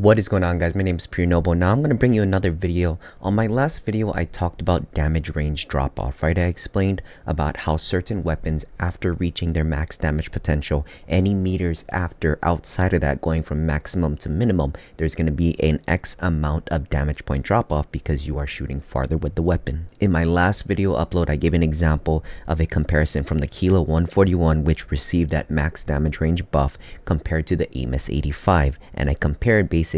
What is going on, guys? My name is Pure Noble. Now I'm going to bring you another video. On my last video I talked about damage range drop off, right? I explained about how certain weapons, after reaching their max damage potential, any meters after outside of that, going from maximum to minimum, there's going to be an X amount of damage point drop off because you are shooting farther with the weapon. In my last video upload I gave an example of a comparison from the Kilo 141, which received that max damage range buff, compared to the Amos 85, and I compared basically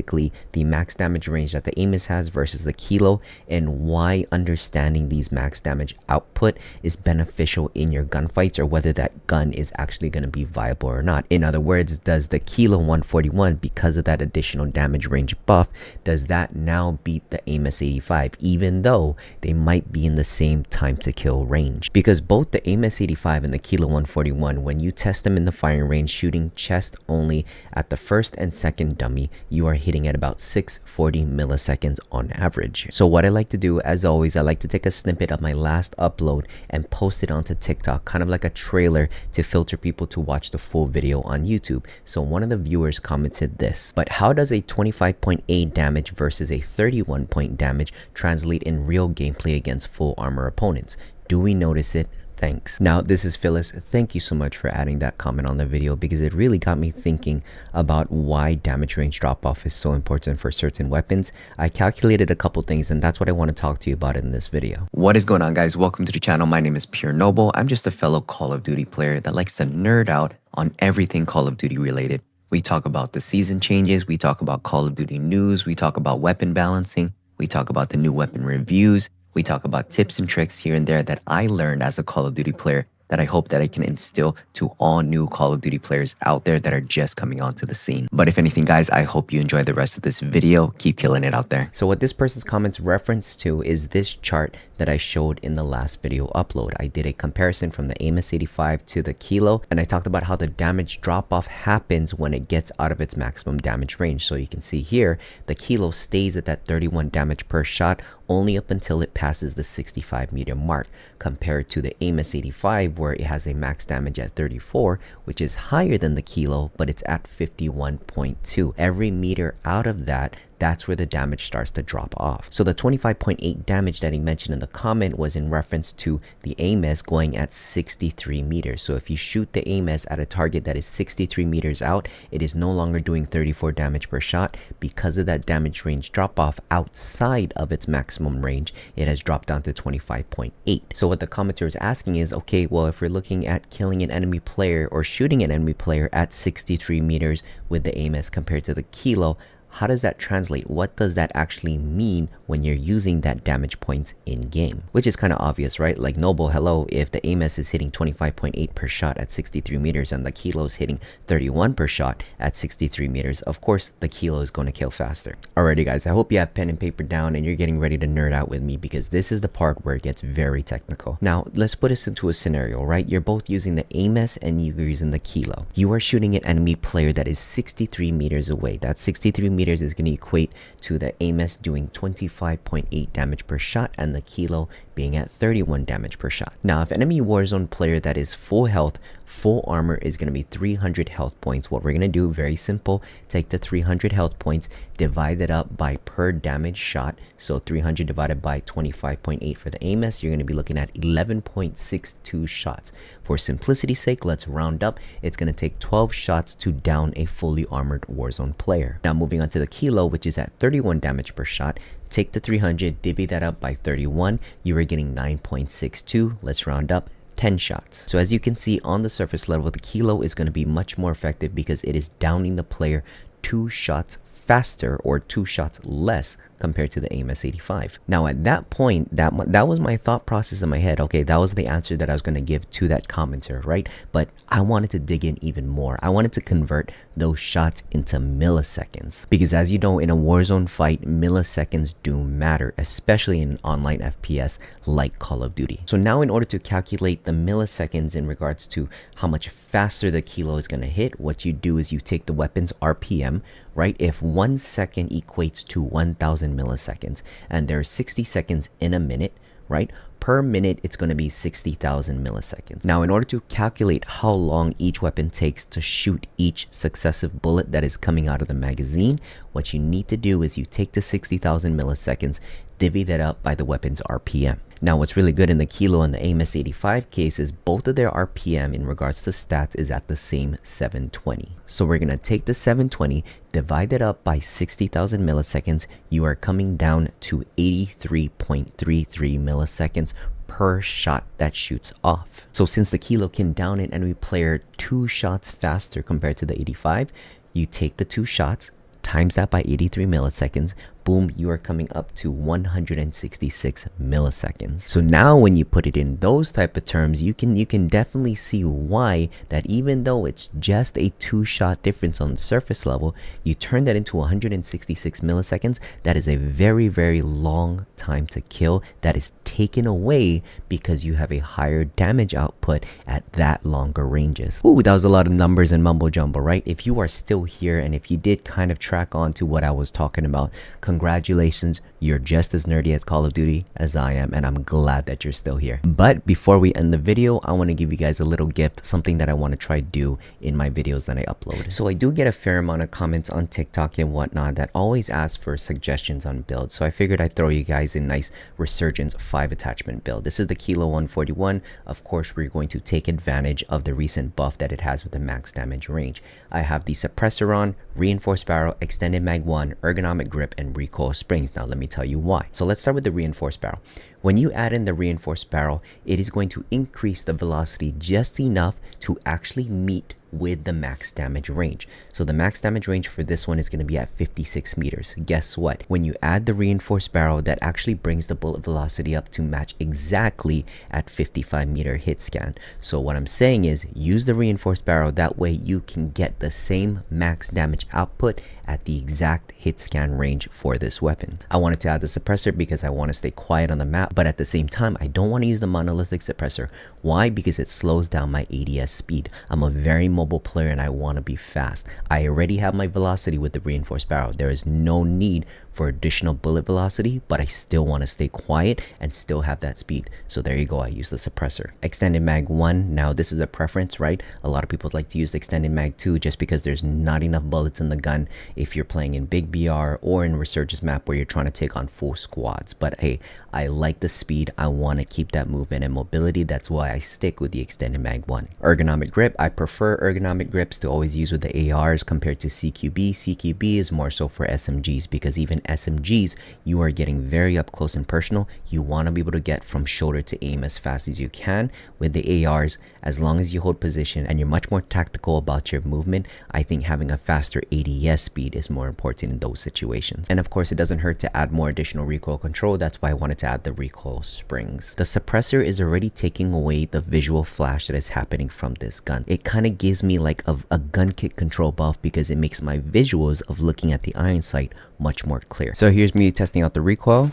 the max damage range that the Amos has versus the Kilo, and why understanding these max damage output is beneficial in your gunfights, or whether that gun is actually going to be viable or not. In other words, does the Kilo 141, because of that additional damage range buff, does that now beat the Amos 85, even though they might be in the same time to kill range? Because both the Amos 85 and the Kilo 141, when you test them in the firing range shooting chest only at the first and second dummy, you are hitting at about 640 milliseconds on average. So what I like to do, as always, I like to take a snippet of my last upload and post it onto TikTok, kind of like a trailer to filter people to watch the full video on YouTube. So one of the viewers commented this: but how does a 25.8 damage versus a 31 point damage translate in real gameplay against full armor opponents? Do we notice it? Thanks. Now, this is Phyllis. Thank you so much for adding that comment on the video, because it really got me thinking about why damage range drop off is so important for certain weapons. I calculated a couple things, and that's what I want to talk to you about in this video. What is going on, guys? Welcome to the channel. My name is Pure Noble. I'm just a fellow Call of Duty player that likes to nerd out on everything Call of Duty related. We talk about the season changes, we talk about Call of Duty news, we talk about weapon balancing, we talk about the new weapon reviews, we talk about tips and tricks here and there that I learned as a Call of Duty player that I hope that I can instill to all new Call of Duty players out there that are just coming onto the scene. But if anything, guys, I hope you enjoy the rest of this video. Keep killing it out there. So what this person's comments reference to is this chart that I showed in the last video upload. I did a comparison from the Amos 85 to the Kilo, and I talked about how the damage drop off happens when it gets out of its maximum damage range. So you can see here, the Kilo stays at that 31 damage per shot only up until it passes the 65 meter mark, compared to the Amos 85, where it has a max damage at 34, which is higher than the Kilo, but it's at 51.2. Every meter out of that, that's where the damage starts to drop off. So the 25.8 damage that he mentioned in the comment was in reference to the Amos going at 63 meters. So if you shoot the Amos at a target that is 63 meters out, it is no longer doing 34 damage per shot. Because of that damage range drop off outside of its maximum range, it has dropped down to 25.8. So what the commenter is asking is, okay, well, if we're looking at killing an enemy player or shooting an enemy player at 63 meters with the Amos compared to the Kilo, how does that translate? What does that actually mean when you're using that damage points in game? Which is kind of obvious, right? Like, Noble, hello, if the Amos is hitting 25.8 per shot at 63 meters and the Kilo is hitting 31 per shot at 63 meters, of course the Kilo is going to kill faster. Alrighty, guys, I hope you have pen and paper down and you're getting ready to nerd out with me, because this is the part where it gets very technical. Now, let's put us into a scenario, right? You're both using the Amos and you're using the Kilo. You are shooting an enemy player that is 63 meters away. That 63 meters is going to equate to the Amos doing 25.8 damage per shot and the Kilo being at 31 damage per shot. Now, if enemy Warzone player that is full health, full armor is going to be 300 health points, what we're going to do, very simple, take the 300 health points, divide it up by per damage shot. So 300 divided by 25.8 for the Amos, you're going to be looking at 11.62 shots. For simplicity's sake, let's round up. It's going to take 12 shots to down a fully armored Warzone player. Now moving on to the Kilo, which is at 31 damage per shot. Take the 300, divvy that up by 31, you are getting 9.62. Let's round up, 10 shots. So as you can see on the surface level, the Kilo is going to be much more effective because it is downing the player 2 shots faster, or 2 shots less, compared to the Amos 85. Now at that point, that was my thought process in my head. Okay, that was the answer that I was going to give to that commenter, right? But I wanted to dig in even more. I wanted to convert those shots into milliseconds, because as you know, in a Warzone fight, milliseconds do matter, especially in an online FPS like Call of Duty. So now, in order to calculate the milliseconds in regards to how much faster the Kilo is going to hit, what you do is you take the weapon's RPM, right? If 1 second equates to 1000 milliseconds, and there are 60 seconds in a minute, right? per minute, it's going to be 60,000 milliseconds. Now, in order to calculate how long each weapon takes to shoot each successive bullet that is coming out of the magazine, what you need to do is you take the 60,000 milliseconds, divvy that up by the weapon's RPM. Now, what's really good in the Kilo and the AIM S85 case is both of their RPM in regards to stats is at the same 720. So we're gonna take the 720, divide it up by 60,000 milliseconds, you are coming down to 83.33 milliseconds per shot that shoots off. So since the Kilo can down it and we play 2 shots faster compared to the 85, you take the 2 shots, times that by 83 milliseconds, boom, you are coming up to 166 milliseconds. So now when you put it in those type of terms, you can definitely see why that even though it's just a 2-shot difference on the surface level, you turn that into 166 milliseconds. That is a very, very long time to kill that is taken away because you have a higher damage output at that longer ranges. Ooh, that was a lot of numbers and mumbo jumbo, right? If you are still here and if you did kind of track on to what I was talking about, congratulations, you're just as nerdy at Call of Duty as I am, and I'm glad that you're still here. But before we end the video, I want to give you guys a little gift, something that I want to try to do in my videos that I upload. So I do get a fair amount of comments on TikTok and whatnot that always ask for suggestions on builds. So I figured I'd throw you guys a nice Resurgence 5 attachment build. This is the Kilo 141. Of course, we're going to take advantage of the recent buff that it has with the max damage range. I have the suppressor on, reinforced barrel, extended mag 1, ergonomic grip, and recoil springs. Now let me tell you why. So let's start with the reinforced barrel. When you add in the reinforced barrel, it is going to increase the velocity just enough to actually meet with the max damage range. So the max damage range for this one is going to be at 56 meters. Guess what? When you add the reinforced barrel, that actually brings the bullet velocity up to match exactly at 55 meter hit scan. So what I'm saying is use the reinforced barrel. That way you can get the same max damage output at the exact hit scan range for this weapon. I wanted to add the suppressor because I want to stay quiet on the map, but at the same time, I don't want to use the monolithic suppressor. Why? Because it slows down my ADS speed. I'm a very mobile player and I want to be fast. I already have my velocity with the reinforced barrel. There is no need for additional bullet velocity, but I still want to stay quiet and still have that speed. So there you go, I use the suppressor. Extended mag 1, now this is a preference, right? A lot of people like to use the extended mag 2 just because there's not enough bullets in the gun if you're playing in big BR or in Resurgence map where you're trying to take on full squads. But hey, I like the speed, I want to keep that movement and mobility. That's why I stick with the extended mag 1. Ergonomic grip, I prefer ergonomic grips to always use with the ARs compared to CQB. CQB is more so for SMGs because even SMGs, you are getting very up close and personal. You want to be able to get from shoulder to aim as fast as you can. With the ARs, as long as you hold position and you're much more tactical about your movement, I think having a faster ADS speed is more important in those situations. And of course, it doesn't hurt to add more additional recoil control. That's why I wanted to add the recoil springs. The suppressor is already taking away the visual flash that is happening from this gun. It kind of gives me like a gun kick control buff because it makes my visuals of looking at the iron sight much more clear. So here's me testing out the recoil.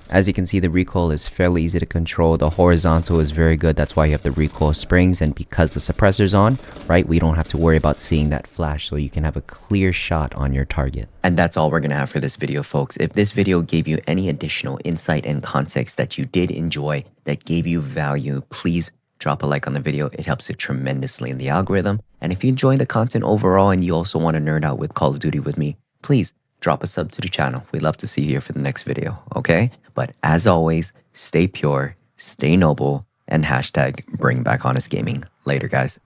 As you can see, the recoil is fairly easy to control. The horizontal is very good. That's why you have the recoil springs. And because the suppressor's on, right, we don't have to worry about seeing that flash. So you can have a clear shot on your target. And that's all we're going to have for this video, folks. If this video gave you any additional insight and context that you did enjoy, that gave you value, please drop a like on the video. It helps it tremendously in the algorithm. And if you enjoy the content overall and you also want to nerd out with Call of Duty with me, please drop a sub to the channel. We'd love to see you here for the next video, okay? But as always, stay pure, stay noble, and hashtag bring back honest gaming. Later, guys.